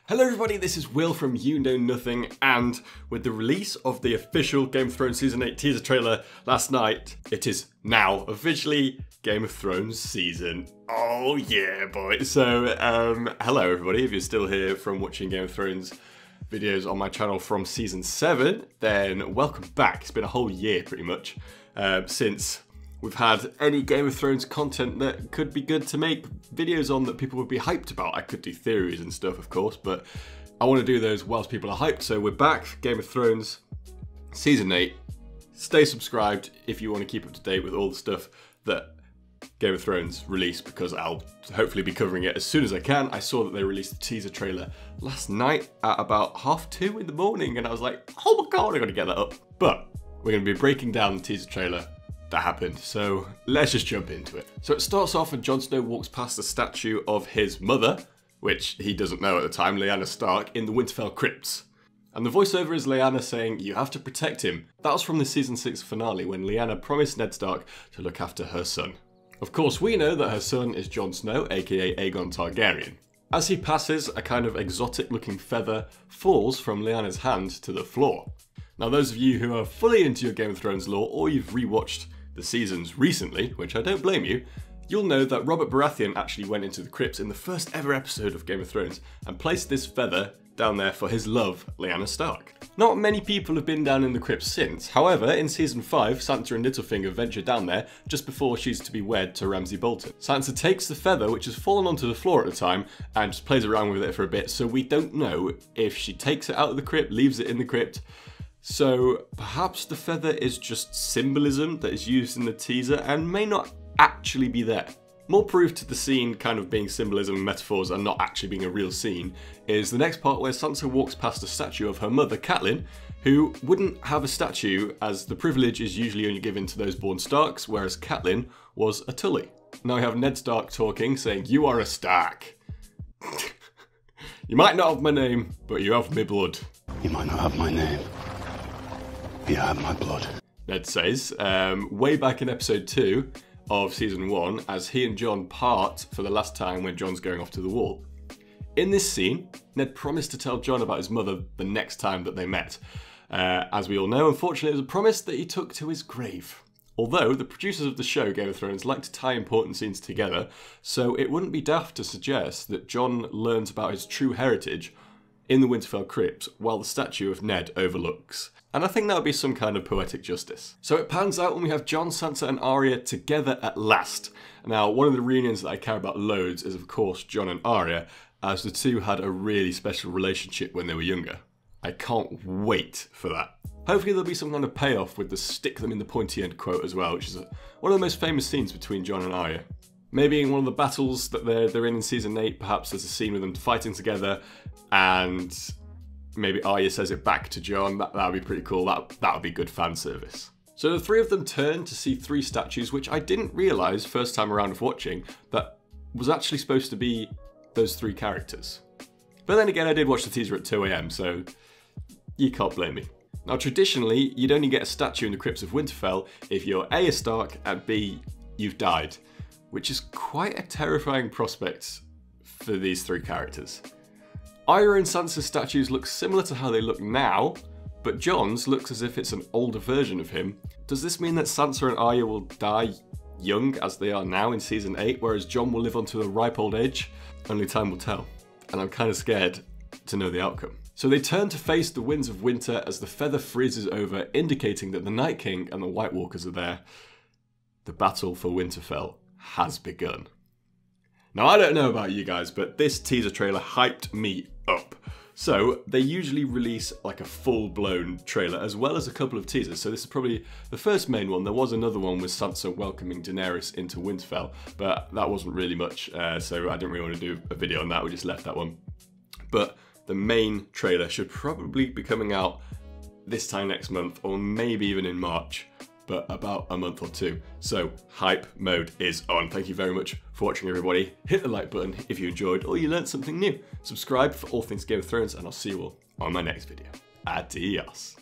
Hello everybody, this is Will from You Know Nothing, and with the release of the official Game of Thrones Season 8 teaser trailer last night, it is now officially Game of Thrones season. Oh yeah, boy. So, hello everybody, if you're still here from watching Game of Thrones videos on my channel from Season 7, then welcome back. It's been a whole year pretty much since we've had any Game of Thrones content that could be good to make videos on that people would be hyped about. I could do theories and stuff, of course, but I want to do those whilst people are hyped. So we're back, Game of Thrones, Season 8. Stay subscribed if you want to keep up to date with all the stuff that Game of Thrones release, because I'll hopefully be covering it as soon as I can. I saw that they released the teaser trailer last night at about 2:30 in the morning, and I was like, oh my god, I gotta get that up. But we're going to be breaking down the teaser trailer that happened, so let's just jump into it. So it starts off and Jon Snow walks past the statue of his mother, which he doesn't know at the time, Lyanna Stark, in the Winterfell crypts. And the voiceover is Lyanna saying, "You have to protect him." That was from the Season 6 finale, when Lyanna promised Ned Stark to look after her son. Of course, we know that her son is Jon Snow, aka Aegon Targaryen. As he passes, a kind of exotic looking feather falls from Lyanna's hand to the floor. Now, those of you who are fully into your Game of Thrones lore, or you've rewatched the seasons recently, which I don't blame you, you'll know that Robert Baratheon actually went into the crypts in the first ever episode of Game of Thrones and placed this feather down there for his love, Lyanna Stark. Not many people have been down in the crypts since. However, in Season 5, Sansa and Littlefinger venture down there just before she's to be wed to Ramsay Bolton. Sansa takes the feather, which has fallen onto the floor at the time, and just plays around with it for a bit, so we don't know if she takes it out of the crypt, leaves it in the crypt. So perhaps the feather is just symbolism that is used in the teaser and may not actually be there. More proof to the scene kind of being symbolism and metaphors and not actually being a real scene is the next part where Sansa walks past a statue of her mother, Catelyn, who wouldn't have a statue as the privilege is usually only given to those born Starks, whereas Catelyn was a Tully. Now we have Ned Stark talking, saying, "You are a Stark. You might not have my name, but you have my blood." "You might not have my name. You have my blood," Ned says, way back in episode 2 of Season 1, as he and Jon part for the last time when Jon's going off to the wall. In this scene, Ned promised to tell Jon about his mother the next time that they met. As we all know, unfortunately, it was a promise that he took to his grave. Although, the producers of the show, Game of Thrones, like to tie important scenes together, so it wouldn't be daft to suggest that Jon learns about his true heritage in the Winterfell crypt while the statue of Ned overlooks. And I think that would be some kind of poetic justice. So it pans out when we have Jon, Sansa and Arya together at last. Now, one of the reunions that I care about loads is of course Jon and Arya, as the two had a really special relationship when they were younger. I can't wait for that. Hopefully there'll be some kind of payoff with the "stick them in the pointy end" quote as well, which is one of the most famous scenes between Jon and Arya. Maybe in one of the battles that they're in Season 8, perhaps there's a scene with them fighting together and maybe Arya says it back to Jon. That would be pretty cool. That would be good fan service. So the three of them turn to see three statues, which I didn't realise first time around of watching that was actually supposed to be those three characters. But then again, I did watch the teaser at 2 AM, so you can't blame me. Now traditionally, you'd only get a statue in the crypts of Winterfell if you're A, a Stark, and B, you've died, which is quite a terrifying prospect for these three characters. Arya and Sansa's statues look similar to how they look now, but Jon's looks as if it's an older version of him. Does this mean that Sansa and Arya will die young as they are now in Season 8, whereas Jon will live on to a ripe old age? Only time will tell, and I'm kind of scared to know the outcome. So they turn to face the winds of winter as the feather freezes over, indicating that the Night King and the White Walkers are there. The battle for Winterfell has begun. Now, I don't know about you guys, but this teaser trailer hyped me up. So they usually release like a full-blown trailer as well as a couple of teasers. So this is probably the first main one. There was another one with Sansa welcoming Daenerys into Winterfell, but that wasn't really much, so I didn't really want to do a video on that. We just left that one. But the main trailer should probably be coming out this time next month, or maybe even in March, but about a month or two. So hype mode is on. Thank you very much for watching, everybody. Hit the like button if you enjoyed or you learned something new. Subscribe for all things Game of Thrones, and I'll see you all on my next video. Adios.